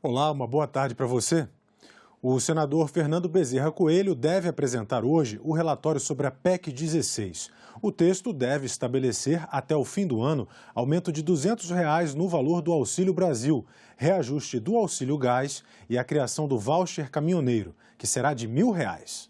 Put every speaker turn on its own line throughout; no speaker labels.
Olá, uma boa tarde para você. O senador Fernando Bezerra Coelho deve apresentar hoje o relatório sobre a PEC 16. O texto deve estabelecer, até o fim do ano, aumento de R$ 200 no valor do Auxílio Brasil, reajuste do Auxílio Gás e a criação do voucher caminhoneiro, que será de R$ 1.000.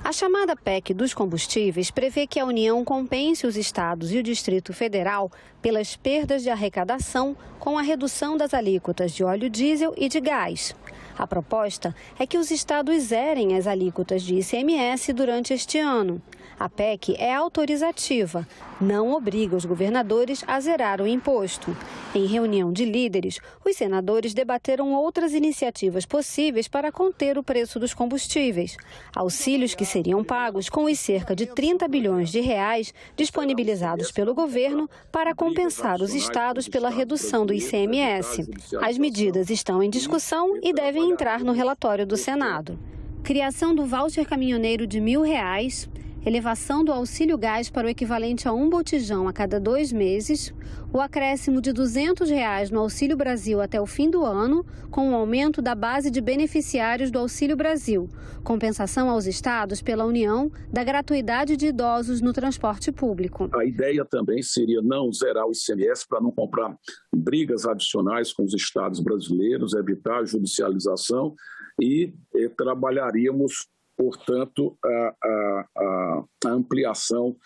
A chamada PEC dos combustíveis prevê que a União compense os estados e o Distrito Federal pelas perdas de arrecadação com a redução das alíquotas de óleo diesel e de gás. A proposta é que os estados zerem as alíquotas de ICMS durante este ano. A PEC é autorizativa, não obriga os governadores a zerar o imposto. Em reunião de líderes, os senadores debateram outras iniciativas possíveis para conter o preço dos combustíveis. Auxílios que seriam pagos com os cerca de 30 bilhões de reais disponibilizados pelo governo para compensar os estados pela redução do ICMS. As medidas estão em discussão e devem entrar no relatório do Senado. Criação do voucher caminhoneiro de R$ 1.000, elevação do auxílio gás para o equivalente a um botijão a cada 2 meses, o acréscimo de R$ 200 no Auxílio Brasil até o fim do ano, com o aumento da base de beneficiários do Auxílio Brasil, compensação aos estados pela União da gratuidade de idosos no transporte público.
A ideia também seria não zerar o ICMS para não comprar brigas adicionais com os estados brasileiros, evitar a judicialização e trabalharíamos, portanto, a ampliação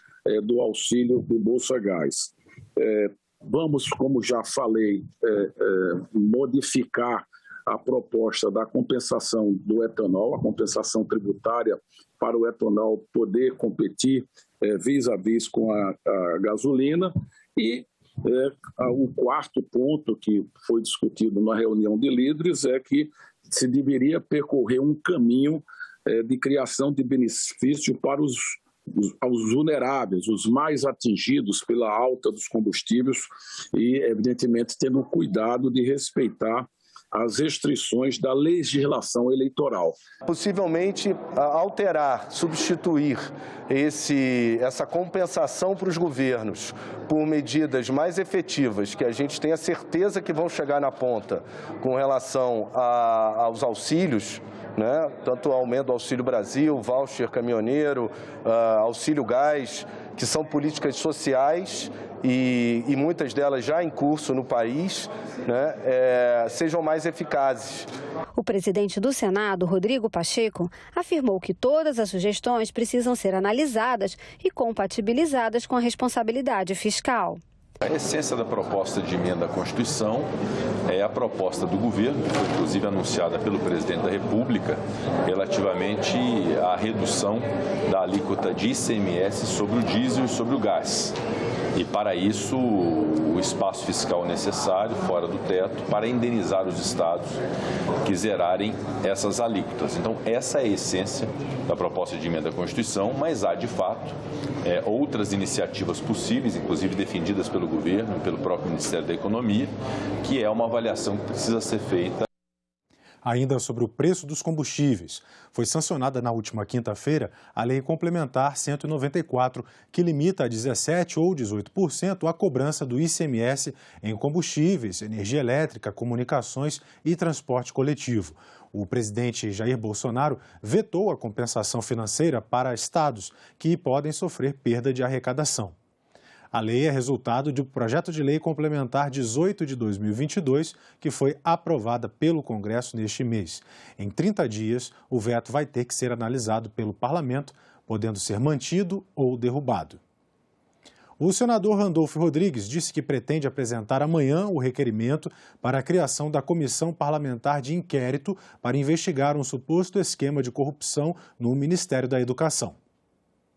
do auxílio do Bolsa Gás. Vamos, como já falei, modificar a proposta da compensação do etanol, a compensação tributária para o etanol poder competir vis-à-vis com a gasolina. E o quarto ponto que foi discutido na reunião de líderes é que se deveria percorrer um caminho de criação de benefício para os vulneráveis, os mais atingidos pela alta dos combustíveis e, evidentemente, tendo cuidado de respeitar as restrições da legislação eleitoral.
Possivelmente alterar, substituir essa compensação para os governos por medidas mais efetivas, que a gente tenha certeza que vão chegar na ponta com relação aos auxílios, né? Tanto o aumento do Auxílio Brasil, voucher caminhoneiro, auxílio gás, que são políticas sociais e muitas delas já em curso no país, né? Sejam mais eficazes.
O presidente do Senado, Rodrigo Pacheco, afirmou que todas as sugestões precisam ser analisadas e compatibilizadas com a responsabilidade fiscal.
A essência da proposta de emenda à Constituição é a proposta do governo, que foi inclusive anunciada pelo presidente da República, relativamente à redução da alíquota de ICMS sobre o diesel e sobre o gás. E, para isso, o espaço fiscal necessário, fora do teto, para indenizar os estados que zerarem essas alíquotas. Então, essa é a essência da proposta de emenda à Constituição, mas há, de fato, outras iniciativas possíveis, inclusive defendidas pelo governo e pelo próprio Ministério da Economia, que é uma avaliação que precisa ser feita.
Ainda sobre o preço dos combustíveis, foi sancionada na última quinta-feira a Lei Complementar 194, que limita a 17% ou 18% a cobrança do ICMS em combustíveis, energia elétrica, comunicações e transporte coletivo. O presidente Jair Bolsonaro vetou a compensação financeira para estados que podem sofrer perda de arrecadação. A lei é resultado do projeto de lei complementar 18 de 2022, que foi aprovada pelo Congresso neste mês. Em 30 dias, o veto vai ter que ser analisado pelo Parlamento, podendo ser mantido ou derrubado. O senador Randolfo Rodrigues disse que pretende apresentar amanhã o requerimento para a criação da Comissão Parlamentar de Inquérito para investigar um suposto esquema de corrupção no Ministério da Educação.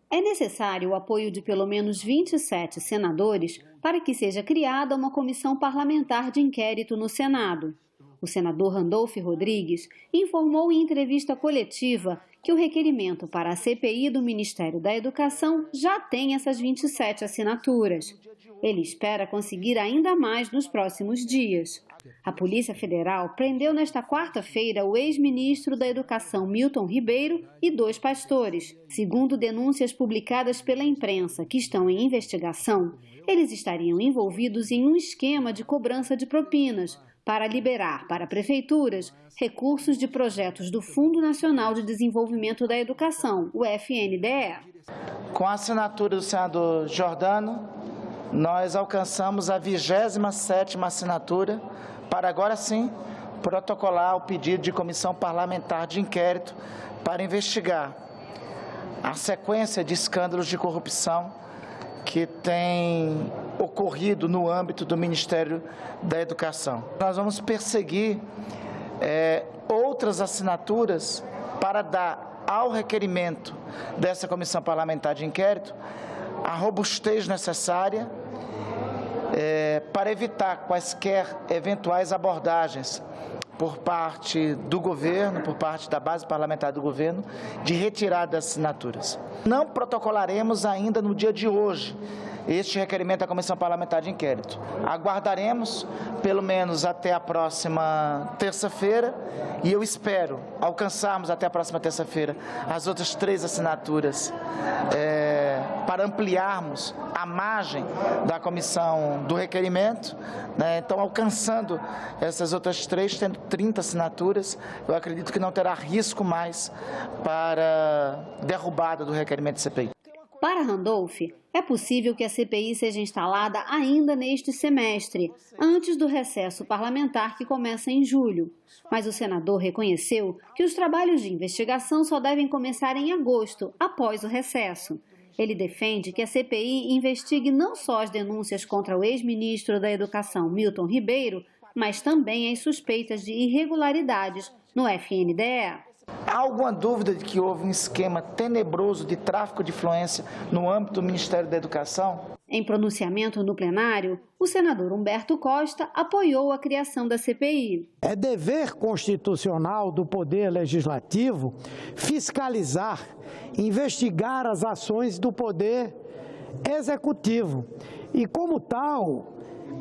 É necessário o apoio de pelo menos 27 senadores para que seja criada uma comissão parlamentar de inquérito no Senado. O senador Randolfo Rodrigues informou em entrevista coletiva que o requerimento para a CPI do Ministério da Educação já tem essas 27 assinaturas. Ele espera conseguir ainda mais nos próximos dias. A Polícia Federal prendeu nesta quarta-feira o ex-ministro da Educação Milton Ribeiro e 2 pastores. Segundo denúncias publicadas pela imprensa que estão em investigação, eles estariam envolvidos em um esquema de cobrança de propinas para liberar para prefeituras recursos de projetos do Fundo Nacional de Desenvolvimento da Educação, o FNDE.
Com a assinatura do senador Giordano, nós alcançamos a 27ª assinatura para agora sim protocolar o pedido de comissão parlamentar de inquérito para investigar a sequência de escândalos de corrupção que tem ocorrido no âmbito do Ministério da Educação. Nós vamos perseguir outras assinaturas para dar ao requerimento dessa comissão parlamentar de inquérito a robustez necessária para evitar quaisquer eventuais abordagens por parte do governo, por parte da base parlamentar do governo, de retirada das assinaturas. Não protocolaremos ainda no dia de hoje este requerimento da Comissão Parlamentar de Inquérito. Aguardaremos pelo menos até a próxima terça-feira e eu espero alcançarmos até a próxima terça-feira as outras 3 assinaturas para ampliarmos a margem da comissão do requerimento, né? Então, alcançando essas outras 3, tendo 30 assinaturas, eu acredito que não terá risco mais para derrubada do requerimento de CPI.
Para Randolph, é possível que a CPI seja instalada ainda neste semestre, antes do recesso parlamentar que começa em julho. Mas o senador reconheceu que os trabalhos de investigação só devem começar em agosto, após o recesso. Ele defende que a CPI investigue não só as denúncias contra o ex-ministro da Educação, Milton Ribeiro, mas também as suspeitas de irregularidades no FNDE.
Há alguma dúvida de que houve um esquema tenebroso de tráfico de influência no âmbito do Ministério da Educação?
Em pronunciamento no plenário, o senador Humberto Costa apoiou a criação da CPI.
É dever constitucional do Poder Legislativo fiscalizar, investigar as ações do Poder Executivo. E, como tal,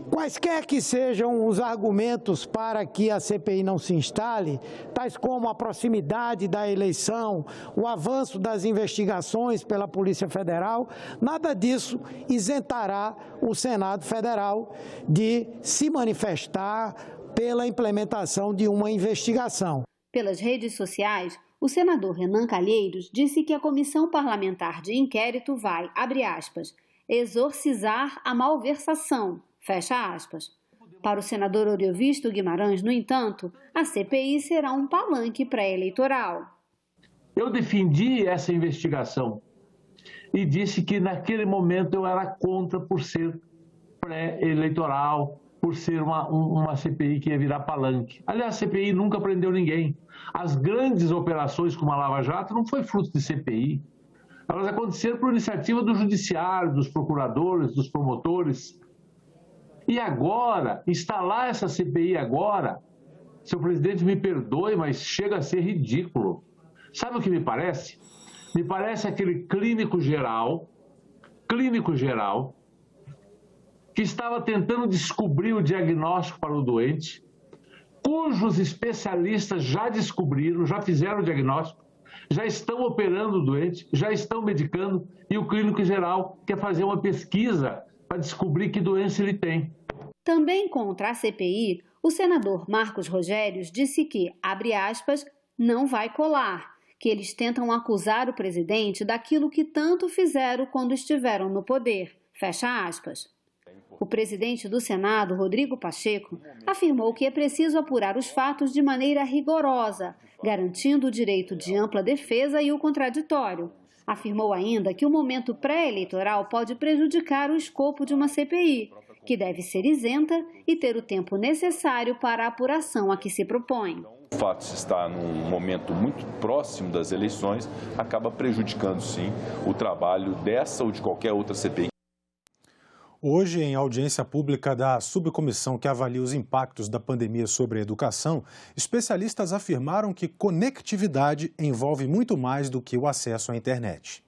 quaisquer que sejam os argumentos para que a CPI não se instale, tais como a proximidade da eleição, o avanço das investigações pela Polícia Federal, nada disso isentará o Senado Federal de se manifestar pela implementação de uma investigação.
Pelas redes sociais, o senador Renan Calheiros disse que a Comissão Parlamentar de Inquérito vai, abre aspas, exorcizar a malversação, fecha aspas. Para o senador Oriovisto Guimarães, no entanto, a CPI será um palanque pré-eleitoral.
Eu defendi essa investigação e disse que naquele momento eu era contra por ser pré-eleitoral, por ser uma CPI que ia virar palanque. Aliás, a CPI nunca prendeu ninguém. As grandes operações como a Lava Jato não foi fruto de CPI. Elas aconteceram por iniciativa do judiciário, dos procuradores, dos promotores. E agora, instalar essa CPI agora, seu presidente me perdoe, mas chega a ser ridículo. Sabe o que me parece? Me parece aquele clínico geral, que estava tentando descobrir o diagnóstico para o doente, cujos especialistas já descobriram, já fizeram o diagnóstico, já estão operando o doente, já estão medicando, e o clínico geral quer fazer uma pesquisa para descobrir que doença ele tem.
Também contra a CPI, o senador Marcos Rogérios disse que, abre aspas, não vai colar, que eles tentam acusar o presidente daquilo que tanto fizeram quando estiveram no poder, fecha aspas. O presidente do Senado, Rodrigo Pacheco, afirmou que é preciso apurar os fatos de maneira rigorosa, garantindo o direito de ampla defesa e o contraditório. Afirmou ainda que o momento pré-eleitoral pode prejudicar o escopo de uma CPI, que deve ser isenta e ter o tempo necessário para a apuração a que se propõe.
O fato de estar num momento muito próximo das eleições acaba prejudicando, sim, o trabalho dessa ou de qualquer outra CPI.
Hoje, em audiência pública da subcomissão que avalia os impactos da pandemia sobre a educação, especialistas afirmaram que conectividade envolve muito mais do que o acesso à internet.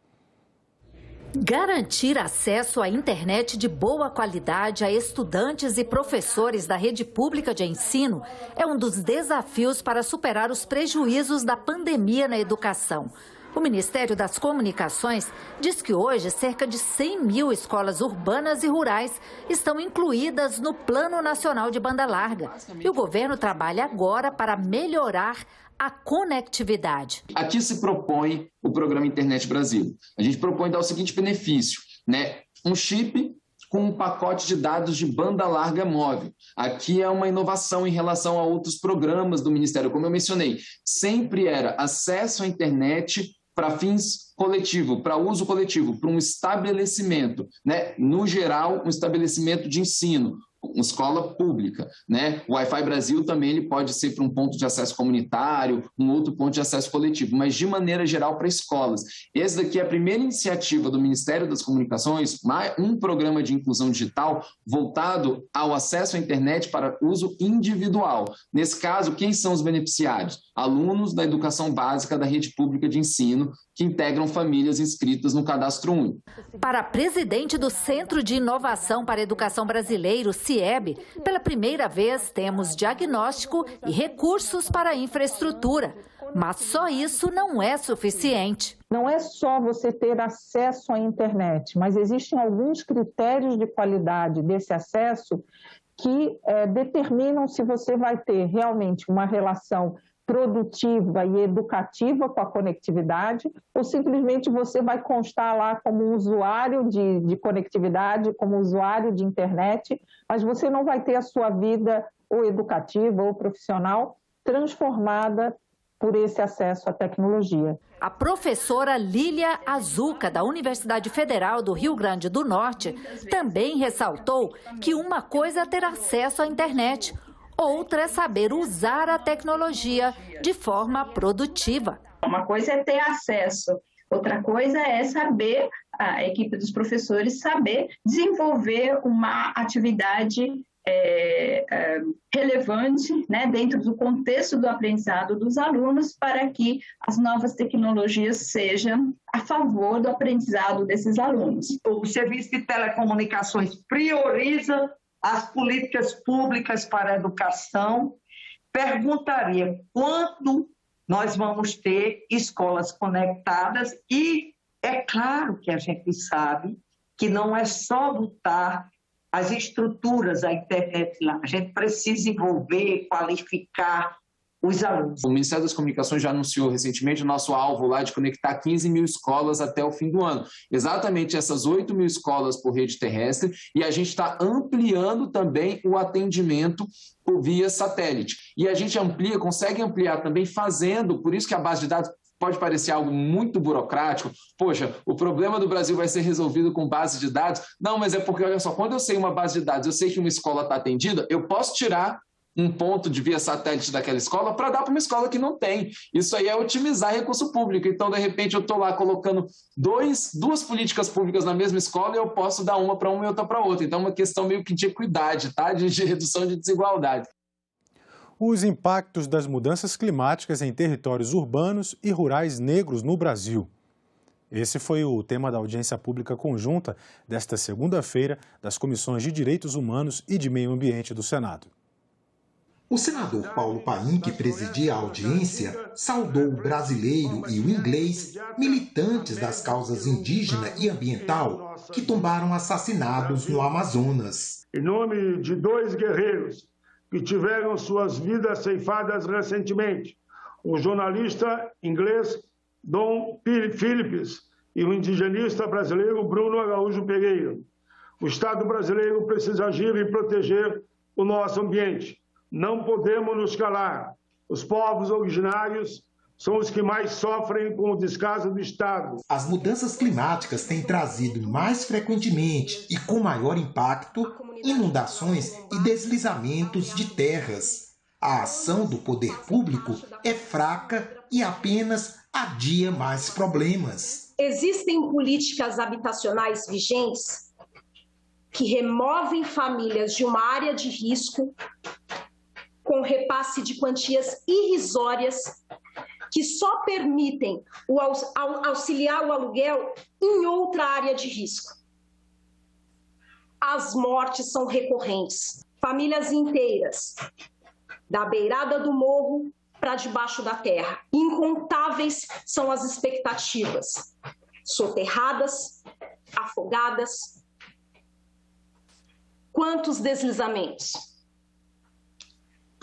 Garantir acesso à internet de boa qualidade a estudantes e professores da rede pública de ensino é um dos desafios para superar os prejuízos da pandemia na educação. O Ministério das Comunicações diz que hoje cerca de 100 mil escolas urbanas e rurais estão incluídas no Plano Nacional de Banda Larga. E o governo trabalha agora para melhorar a conectividade.
Aqui se propõe o programa Internet Brasil. A gente propõe dar o seguinte benefício, né? Um chip com um pacote de dados de banda larga móvel. Aqui é uma inovação em relação a outros programas do Ministério. Como eu mencionei, sempre era acesso à internet para fins coletivo, para uso coletivo, para um estabelecimento, né? No geral, um estabelecimento de ensino, uma escola pública, né? O Wi-Fi Brasil também ele pode ser para um ponto de acesso comunitário, um outro ponto de acesso coletivo, mas de maneira geral para escolas. Essa daqui é a primeira iniciativa do Ministério das Comunicações, um programa de inclusão digital voltado ao acesso à internet para uso individual. Nesse caso, quem são os beneficiários? Alunos da educação básica da rede pública de ensino, que integram famílias inscritas no Cadastro Único.
Para a presidente do Centro de Inovação para a Educação Brasileiro, CIEB, pela primeira vez temos diagnóstico e recursos para a infraestrutura. Mas só isso não é suficiente.
Não é só você ter acesso à internet, mas existem alguns critérios de qualidade desse acesso que determinam se você vai ter realmente uma relação produtiva e educativa com a conectividade, ou simplesmente você vai constar lá como usuário de conectividade, como usuário de internet, mas você não vai ter a sua vida ou educativa ou profissional transformada por esse acesso à tecnologia.
A professora Lília Azuca, da Universidade Federal do Rio Grande do Norte, também ressaltou que uma coisa é ter acesso à internet, outra é saber usar a tecnologia de forma produtiva.
Uma coisa é ter acesso, outra coisa é saber, a equipe dos professores saber desenvolver uma atividade relevante, né, dentro do contexto do aprendizado dos alunos, para que as novas tecnologias sejam a favor do aprendizado desses alunos.
O Serviço de Telecomunicações prioriza as políticas públicas para a educação. Perguntaria quando nós vamos ter escolas conectadas e é claro que a gente sabe que não é só botar as estruturas, a internet lá. A gente precisa envolver, qualificar os alunos.
O Ministério das Comunicações já anunciou recentemente o nosso alvo lá de conectar 15 mil escolas até o fim do ano. Exatamente essas 8 mil escolas por rede terrestre, e a gente está ampliando também o atendimento por via satélite. E a gente consegue ampliar também fazendo, por isso que a base de dados pode parecer algo muito burocrático. Poxa, o problema do Brasil vai ser resolvido com base de dados? Não, mas é porque, olha só, quando eu sei uma base de dados, eu sei que uma escola está atendida, eu posso tirar um ponto de via satélite daquela escola para dar para uma escola que não tem. Isso aí é otimizar recurso público. Então, de repente, eu estou lá colocando duas políticas públicas na mesma escola e eu posso dar uma para uma e outra para outra. Então, é uma questão meio que de equidade, tá? de redução de desigualdade.
Os impactos das mudanças climáticas em territórios urbanos e rurais negros no Brasil. Esse foi o tema da audiência pública conjunta desta segunda-feira das Comissões de Direitos Humanos e de Meio Ambiente do Senado.
O senador Paulo Paim, que presidia a audiência, saudou o brasileiro e o inglês, militantes das causas indígena e ambiental, que tombaram assassinados no Amazonas.
Em nome de 2 guerreiros que tiveram suas vidas ceifadas recentemente, o jornalista inglês Dom Phillips e o indigenista brasileiro Bruno Araújo Pereira. O Estado brasileiro precisa agir e proteger o nosso ambiente. Não podemos nos calar. Os povos originários são os que mais sofrem com o descaso do Estado.
As mudanças climáticas têm trazido mais frequentemente e com maior impacto inundações e deslizamentos de terras. A ação do poder público é fraca e apenas adia mais problemas.
Existem políticas habitacionais vigentes que removem famílias de uma área de risco com repasse de quantias irrisórias que só permitem auxiliar o aluguel em outra área de risco. As mortes são recorrentes. Famílias inteiras, da beirada do morro para debaixo da terra. Incontáveis são as expectativas, soterradas, afogadas. Quantos deslizamentos?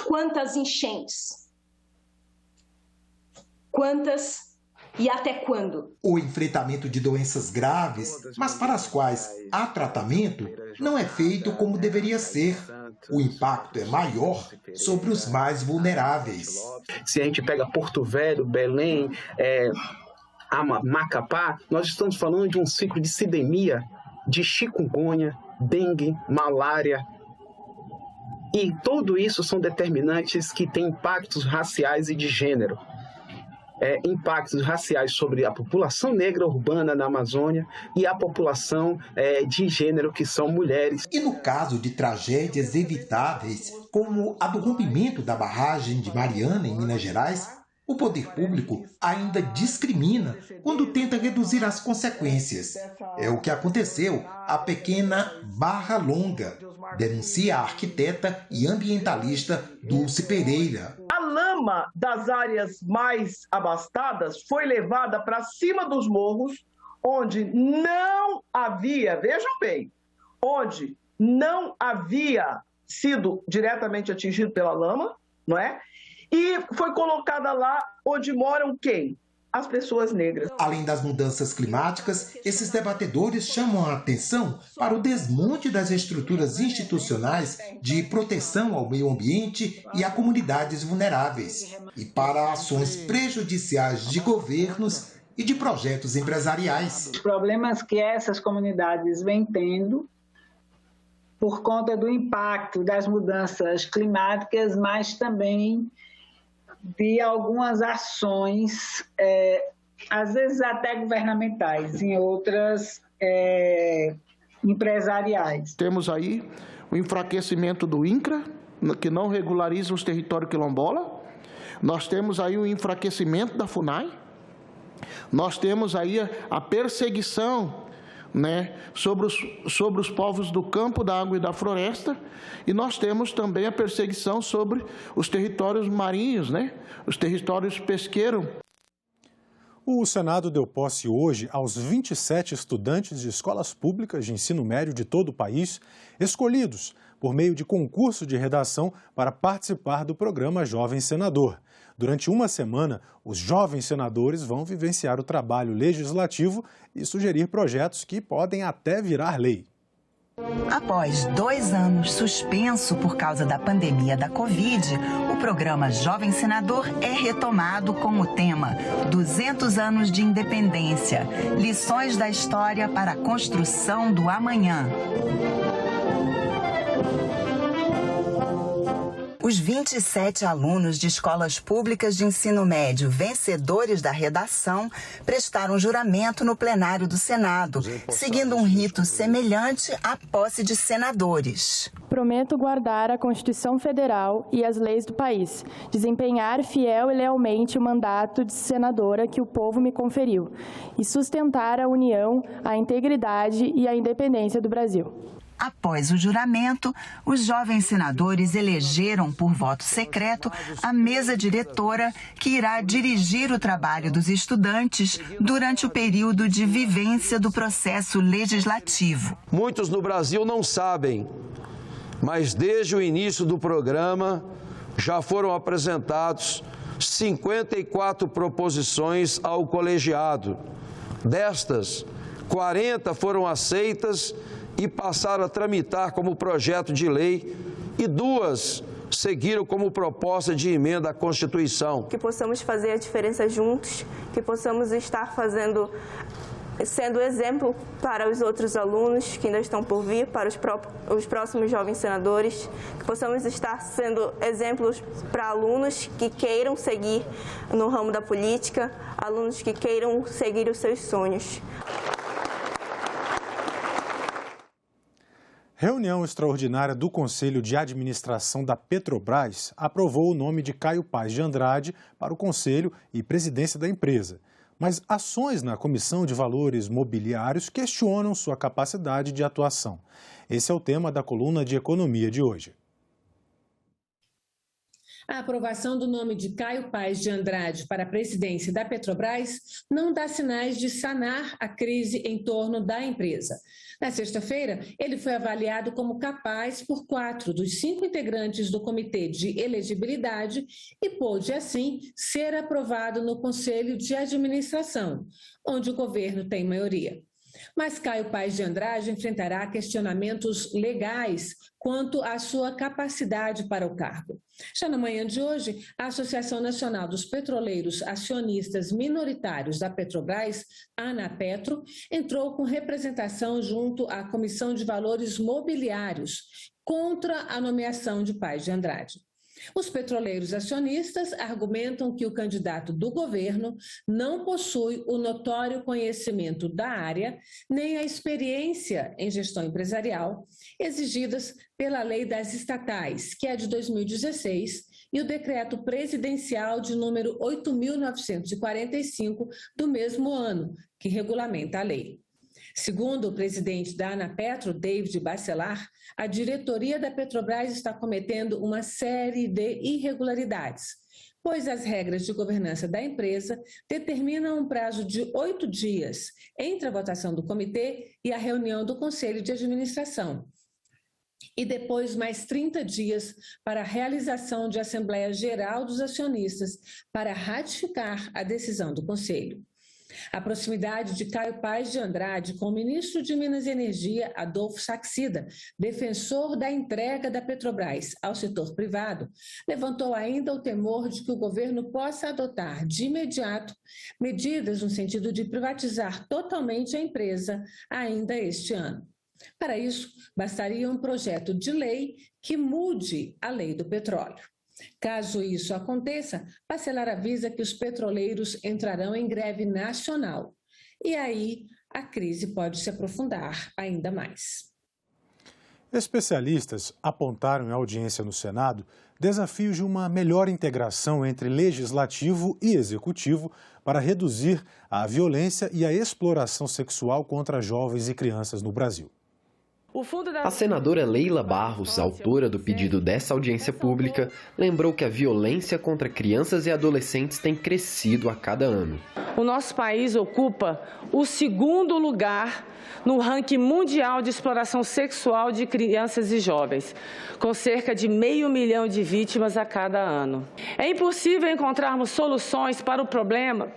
Quantas enchentes? Quantas e até quando?
O enfrentamento de doenças graves, mas para as quais há tratamento, não é feito como deveria ser. O impacto é maior sobre os mais vulneráveis.
Se a gente pega Porto Velho, Belém, Macapá, nós estamos falando de um ciclo de epidemia de chikungunya, dengue, malária. E tudo isso são determinantes que têm impactos raciais e de gênero. Impactos raciais sobre a população negra urbana na Amazônia e a população de gênero, que são mulheres.
E no caso de tragédias evitáveis, como a do rompimento da barragem de Mariana, em Minas Gerais, o poder público ainda discrimina quando tenta reduzir as consequências. É o que aconteceu à pequena Barra Longa, denuncia a arquiteta e ambientalista Dulce Pereira.
A lama das áreas mais abastadas foi levada para cima dos morros, onde não havia, vejam bem, onde não havia sido diretamente atingido pela lama, não é? E foi colocada lá onde moram quem? As pessoas negras.
Além das mudanças climáticas, esses debatedores chamam a atenção para o desmonte das estruturas institucionais de proteção ao meio ambiente e a comunidades vulneráveis, e para ações prejudiciais de governos e de projetos empresariais.
Os problemas que essas comunidades vêm tendo por conta do impacto das mudanças climáticas, mas também de algumas ações, às vezes até governamentais, em outras empresariais.
Temos aí o enfraquecimento do INCRA, que não regulariza os territórios quilombola. Nós temos aí o enfraquecimento da FUNAI. Nós temos aí a perseguição, né, sobre os povos do campo, da água e da floresta, e nós temos também a perseguição sobre os territórios marinhos, né, os territórios pesqueiros.
O Senado deu posse hoje aos 27 estudantes de escolas públicas de ensino médio de todo o país, escolhidos por meio de concurso de redação para participar do programa Jovem Senador. Durante uma semana, os jovens senadores vão vivenciar o trabalho legislativo e sugerir projetos que podem até virar lei.
Após 2 anos suspenso por causa da pandemia da Covid, o programa Jovem Senador é retomado com o tema 200 anos de independência, lições da história para a construção do amanhã. Os 27 alunos de escolas públicas de ensino médio vencedores da redação prestaram juramento no plenário do Senado, seguindo um rito semelhante à posse de senadores.
Prometo guardar a Constituição Federal e as leis do país, desempenhar fiel e lealmente o mandato de senadora que o povo me conferiu e sustentar a união, a integridade e a independência do Brasil.
Após o juramento, os jovens senadores elegeram por voto secreto a mesa diretora que irá dirigir o trabalho dos estudantes durante o período de vivência do processo legislativo.
Muitos no Brasil não sabem, mas desde o início do programa já foram apresentados 54 proposições ao colegiado. Destas, 40 foram aceitas e passaram a tramitar como projeto de lei e 2 seguiram como proposta de emenda à Constituição.
Que possamos fazer a diferença juntos, que possamos estar sendo exemplo para os outros alunos que ainda estão por vir, para os próximos jovens senadores, que possamos estar sendo exemplos para alunos que queiram seguir no ramo da política, alunos que queiram seguir os seus sonhos.
Reunião extraordinária do Conselho de Administração da Petrobras aprovou o nome de Caio Paz de Andrade para o Conselho e presidência da empresa. Mas ações na Comissão de Valores Mobiliários questionam sua capacidade de atuação. Esse é o tema da coluna de economia de hoje.
A aprovação do nome de Caio Paes de Andrade para a presidência da Petrobras não dá sinais de sanar a crise em torno da empresa. Na sexta-feira, ele foi avaliado como capaz por 4 dos 5 integrantes do Comitê de Elegibilidade e pôde, assim, ser aprovado no Conselho de Administração, onde o governo tem maioria. Mas Caio Paes de Andrade enfrentará questionamentos legais quanto à sua capacidade para o cargo. Já na manhã de hoje, a Associação Nacional dos Petroleiros Acionistas Minoritários da Petrobras, ANAPetro, entrou com representação junto à Comissão de Valores Mobiliários contra a nomeação de Paes de Andrade. Os petroleiros acionistas argumentam que o candidato do governo não possui o notório conhecimento da área, nem a experiência em gestão empresarial exigidas pela Lei das Estatais, que é de 2016, e o decreto presidencial de número 8.945 do mesmo ano, que regulamenta a lei. Segundo o presidente da ANAPetro, David Bacelar, a diretoria da Petrobras está cometendo uma série de irregularidades, pois as regras de governança da empresa determinam um prazo de 8 dias entre a votação do comitê e a reunião do Conselho de Administração, e depois mais 30 dias para a realização de Assembleia Geral dos Acionistas para ratificar a decisão do Conselho. A proximidade de Caio Paes de Andrade com o ministro de Minas e Energia, Adolfo Saxida, defensor da entrega da Petrobras ao setor privado, levantou ainda o temor de que o governo possa adotar de imediato medidas no sentido de privatizar totalmente a empresa ainda este ano. Para isso, bastaria um projeto de lei que mude a lei do petróleo. Caso isso aconteça, Bacelar avisa que os petroleiros entrarão em greve nacional. E aí a crise pode se aprofundar ainda mais.
Especialistas apontaram em audiência no Senado desafios de uma melhor integração entre legislativo e executivo para reduzir a violência e a exploração sexual contra jovens e crianças no Brasil.
A senadora Leila Barros, autora do pedido dessa audiência pública, lembrou que a violência contra crianças e adolescentes tem crescido a cada ano.
O nosso país ocupa o 2º lugar no ranking mundial de exploração sexual de crianças e jovens, com cerca de 500 mil de vítimas a cada ano. É impossível encontrarmos soluções para o problema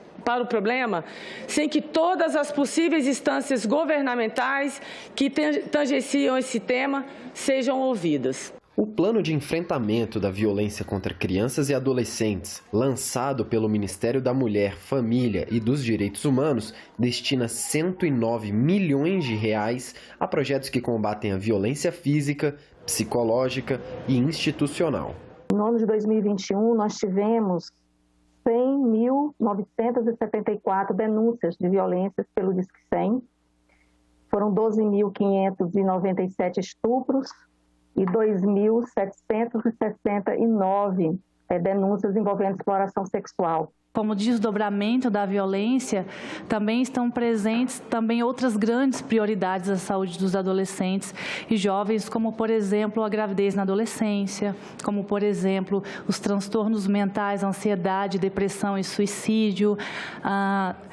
sem que todas as possíveis instâncias governamentais que tangenciam esse tema sejam ouvidas.
O plano de enfrentamento da violência contra crianças e adolescentes, lançado pelo Ministério da Mulher, Família e dos Direitos Humanos, destina 109 milhões de reais a projetos que combatem a violência física, psicológica e institucional.
No ano de 2021, nós tivemos 100.974 denúncias de violências pelo Disque 100. Foram 12.597 estupros e 2.769 denúncias envolvendo exploração sexual.
Como desdobramento da violência, também estão presentes outras grandes prioridades da saúde dos adolescentes e jovens, como, por exemplo, a gravidez na adolescência, como, por exemplo, os transtornos mentais, ansiedade, depressão e suicídio.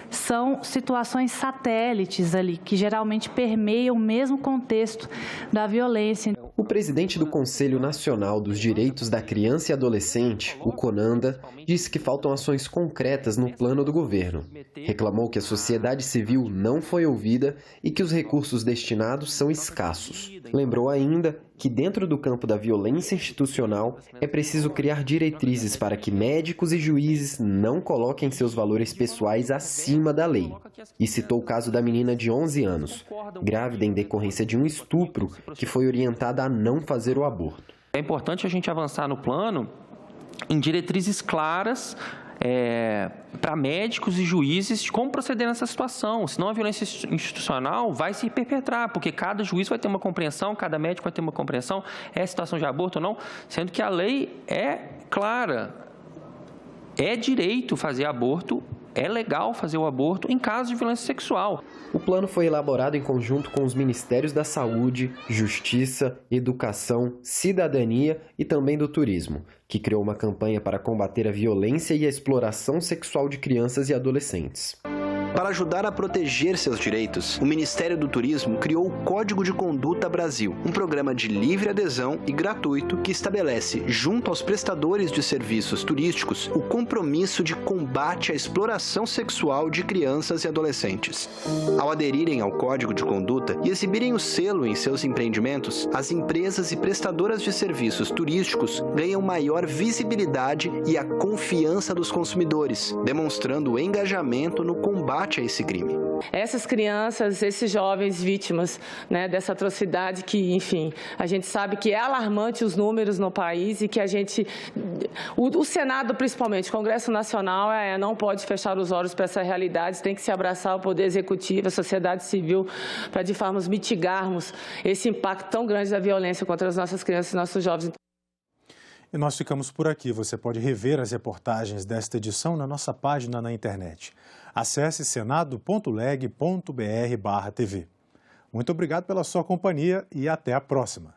São situações satélites ali, que geralmente permeiam o mesmo contexto da violência.
O presidente do Conselho Nacional dos Direitos da Criança e Adolescente, o CONANDA, disse que faltam ações concretas no plano do governo. Reclamou que a sociedade civil não foi ouvida e que os recursos destinados são escassos. Lembrou ainda que dentro do campo da violência institucional é preciso criar diretrizes para que médicos e juízes não coloquem seus valores pessoais acima da lei. E citou o caso da menina de 11 anos, grávida em decorrência de um estupro, que foi orientada a não fazer o aborto.
É importante a gente avançar no plano em diretrizes claras para médicos e juízes de como proceder nessa situação, senão a violência institucional vai se perpetrar, porque cada juiz vai ter uma compreensão, cada médico vai ter uma compreensão, é situação de aborto ou não, sendo que a lei é clara, é direito fazer aborto é legal fazer o aborto em caso de violência sexual.
O plano foi elaborado em conjunto com os Ministérios da Saúde, Justiça, Educação, Cidadania e também do Turismo, que criou uma campanha para combater a violência e a exploração sexual de crianças e adolescentes.
Para ajudar a proteger seus direitos, o Ministério do Turismo criou o Código de Conduta Brasil, um programa de livre adesão e gratuito que estabelece, junto aos prestadores de serviços turísticos, o compromisso de combate à exploração sexual de crianças e adolescentes. Ao aderirem ao Código de Conduta e exibirem o selo em seus empreendimentos, as empresas e prestadoras de serviços turísticos ganham maior visibilidade e a confiança dos consumidores, demonstrando o engajamento no combate a esse crime.
Essas crianças, esses jovens vítimas, né, dessa atrocidade que, enfim, a gente sabe que é alarmante os números no país e que a gente, o Senado principalmente, o Congresso Nacional não pode fechar os olhos para essa realidade, tem que se abraçar o Poder Executivo, a sociedade civil, para de forma mitigarmos esse impacto tão grande da violência contra as nossas crianças e nossos jovens.
E nós ficamos por aqui. Você pode rever as reportagens desta edição na nossa página na internet. Acesse senado.leg.br/TV. Muito obrigado pela sua companhia e até a próxima.